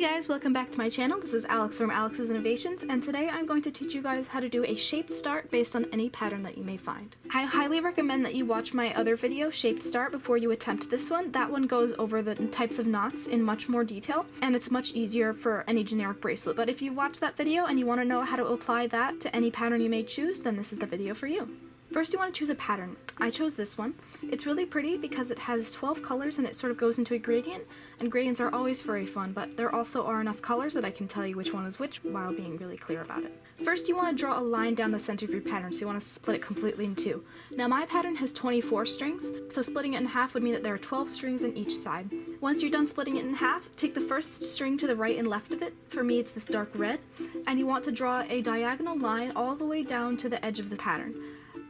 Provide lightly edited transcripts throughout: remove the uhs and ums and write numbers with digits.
Hey guys, welcome back to my channel. This is Alex from Alex's Innovations, and today I'm going to teach you guys how to do a shaped start based on any pattern that you may find. I highly recommend that you watch my other video, Shaped Start, before you attempt this one. That one goes over the types of knots in much more detail, and it's much easier for any generic bracelet. But if you watch that video and you want to know how to apply that to any pattern you may choose, then this is the video for you. First, you want to choose a pattern. I chose this one. It's really pretty because it has 12 colors and it sort of goes into a gradient, and gradients are always very fun, but there also are enough colors that I can tell you which one is which while being really clear about it. First, you want to draw a line down the center of your pattern, so you want to split it completely in two. Now, my pattern has 24 strings, so splitting it in half would mean that there are 12 strings on each side. Once you're done splitting it in half, take the first string to the right and left of it. For me, it's this dark red, and you want to draw a diagonal line all the way down to the edge of the pattern.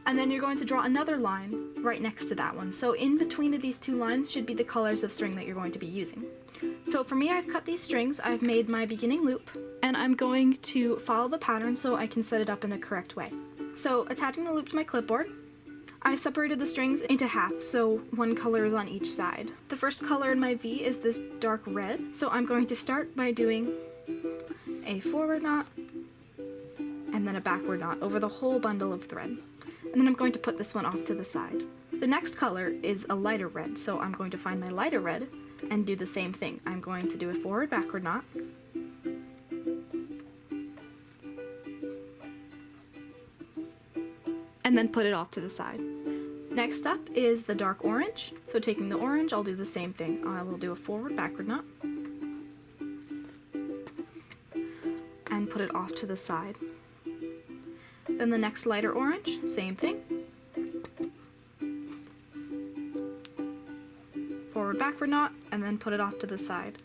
And then you're going to draw another line right next to that one. So in between of these two lines should be the colors of string that you're going to be using. So for me, I've cut these strings, I've made my beginning loop, and I'm going to follow the pattern so I can set it up in the correct way. So attaching the loop to my clipboard, I've separated the strings into half, so one color is on each side. The first color in my V is this dark red, so I'm going to start by doing a forward knot and then a backward knot over the whole bundle of thread. And then I'm going to put this one off to the side. The next color is a lighter red, so I'm going to find my lighter red and do the same thing. I'm going to do a forward backward knot, and then put it off to the side. Next up is the dark orange, so taking the orange, I'll do the same thing. I will do a forward backward knot and put it off to the side. Then the next lighter orange, same thing. Forward backward knot, and then put it off to the side.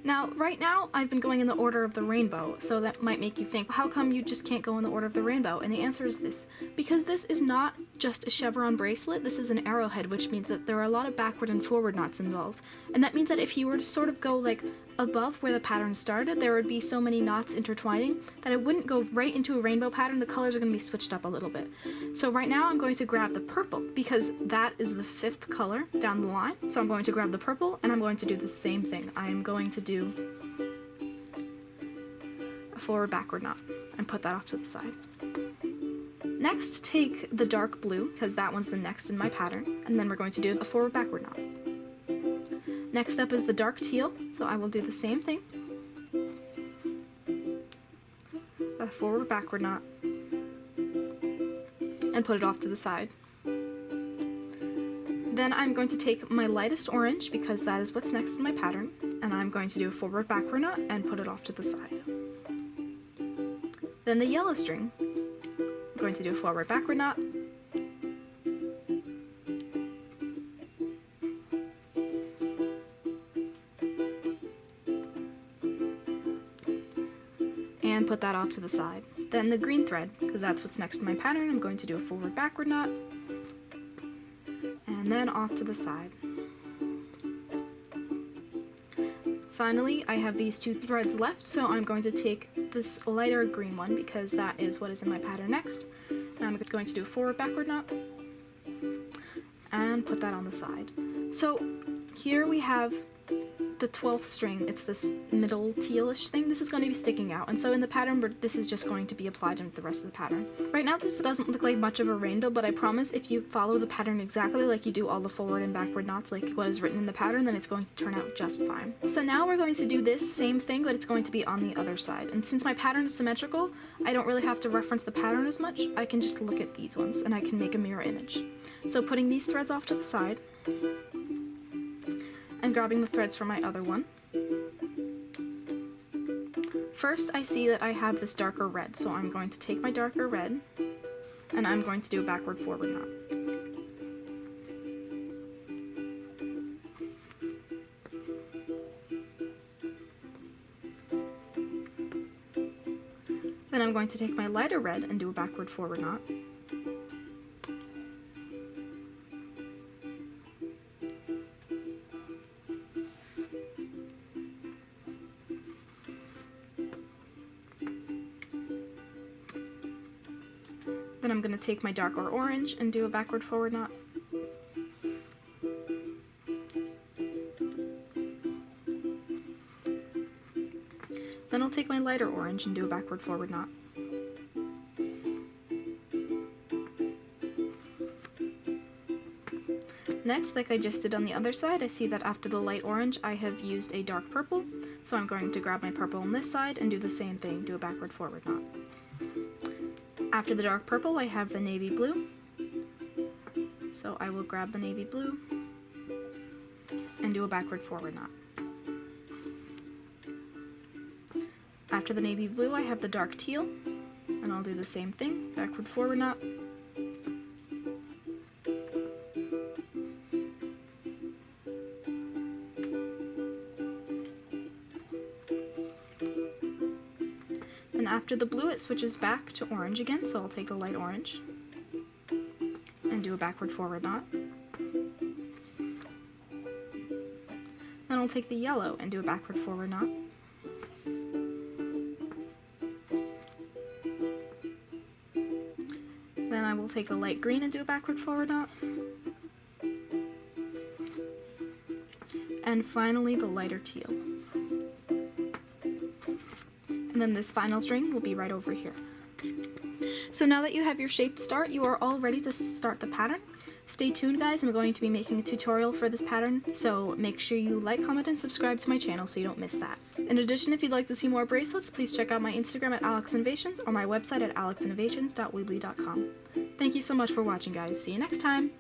Now, right now, I've been going in the order of the rainbow, so that might make you think, how come you just can't go in the order of the rainbow? And the answer is this: because this is not just a chevron bracelet, this is an arrowhead, which means that there are a lot of backward and forward knots involved. And that means that if you were to sort of go like above where the pattern started, there would be so many knots intertwining that it wouldn't go right into a rainbow pattern. The colors are going to be switched up a little bit. So right now I'm going to grab the purple because that is the fifth color down the line. So I'm going to grab the purple and I'm going to do the same thing. I am going to do a forward backward knot and put that off to the side. Next, take the dark blue, because that one's the next in my pattern, and then we're going to do a forward backward knot. Next up is the dark teal, so I will do the same thing. A forward backward knot, and put it off to the side. Then I'm going to take my lightest orange, because that is what's next in my pattern, and I'm going to do a forward backward knot and put it off to the side. Then the yellow string, I'm going to do a forward backward knot, and put that off to the side. Then the green thread, because that's what's next in my pattern, I'm going to do a forward backward knot, and then off to the side. Finally, I have these two threads left, so I'm going to take this lighter green one because that is what is in my pattern next. And I'm going to do a forward backward knot and put that on the side. So here we have the 12th string. It's this middle tealish thing. This is going to be sticking out, and so in the pattern this is just going to be applied into the rest of the pattern. Right now this doesn't look like much of a rainbow, but I promise if you follow the pattern exactly like you do all the forward and backward knots like what is written in the pattern, then it's going to turn out just fine. So now we're going to do this same thing, but it's going to be on the other side. And since my pattern is symmetrical, I don't really have to reference the pattern as much. I can just look at these ones and I can make a mirror image. So putting these threads off to the side, and grabbing the threads from my other one. First, I see that I have this darker red, so I'm going to take my darker red, and I'm going to do a backward forward knot. Then I'm going to take my lighter red and do a backward forward knot. Then I'm going to take my darker orange and do a backward forward knot. Then I'll take my lighter orange and do a backward forward knot. Next, like I just did on the other side, I see that after the light orange I have used a dark purple, so I'm going to grab my purple on this side and do the same thing, do a backward forward knot. After the dark purple I have the navy blue, so I will grab the navy blue and do a backward forward knot. After the navy blue I have the dark teal, and I'll do the same thing, backward forward knot. And after the blue it switches back to orange again, so I'll take a light orange and do a backward forward knot. Then I'll take the yellow and do a backward forward knot. Then I will take a light green and do a backward forward knot. And finally the lighter teal. And then this final string will be right over here. So now that you have your shaped start, you are all ready to start the pattern. Stay tuned guys, I'm going to be making a tutorial for this pattern, so make sure you like, comment, and subscribe to my channel so you don't miss that. In addition, if you'd like to see more bracelets, please check out my Instagram at alexinnovations or my website at alexinnovations.weebly.com. Thank you so much for watching guys, see you next time!